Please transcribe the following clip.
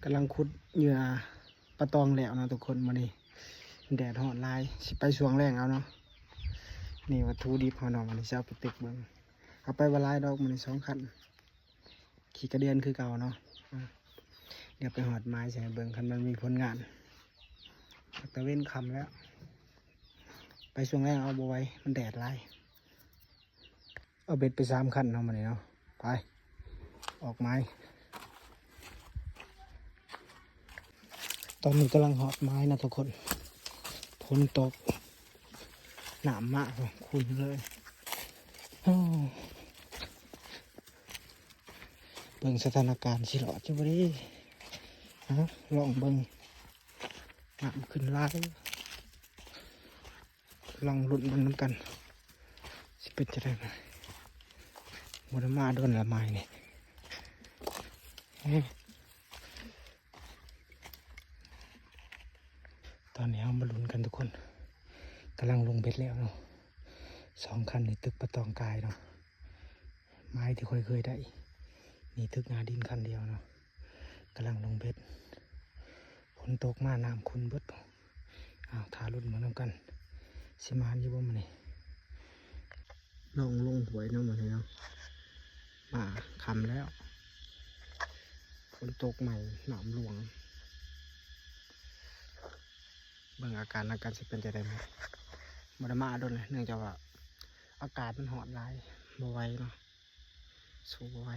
กำลังขุดเหยื่อปลาตองแล้วเนาะทุกคนมานี่แดดร้อนลายสิไปช่วงแรงเอาเนาะนี่วัตถุดิบเขาเนาะมันจะเอาไปตึกเบิ่งเอาไปวลายดอกมัน2 คันขี่กระเดียนคือเก่าเนาะเดี๋ยวไปหอดไม้ใส่เบิ่งคันมันมีผลงานตะเว้นคำแล้วไปช่วงแรกเอาบไว้มันแดดลายเอาเบ็ดไป3 คันเนาะมันนี่เนาะไปออกไม้ตอนนี้กำลังหอดไม้นะทุกคนฝนตกหนามมากคุณเลยเบิ่งสถานการณ์สิหลอดจังบ่ได้ลองเบิ่งน้ำขึ้นลายลองลุ้นเบิ่งน้ำกันสิเป็นจะได้ไหมหมดมาโดนละไม้เนี่ยตอนนี้เรามาลุ้นกันทุกคนกำลังลงเบ็ดแล้วเนาะ2 คันนี่ตึกปลาตองกายเนาะไม้ที่เคยได้นี่ตึกงาดินคันเดียวเนาะกำลังลงเบ็ดฝนตกมาน้ำคุณเบิดทารุ่นเหมือนกันสิมานอยู่บ่มันนี่ลองลงหวยเนาะมันนี่เนาะมาคำแล้วฝนตกใหม่หนามหลวงเบิ่งอาการสิเป็นจะได้ไหมบ่ได้มาโดนเลยเนื่องจากว่าอากาศมันร้อนหลายบ่ไหวเนาะสู้บ่ไหว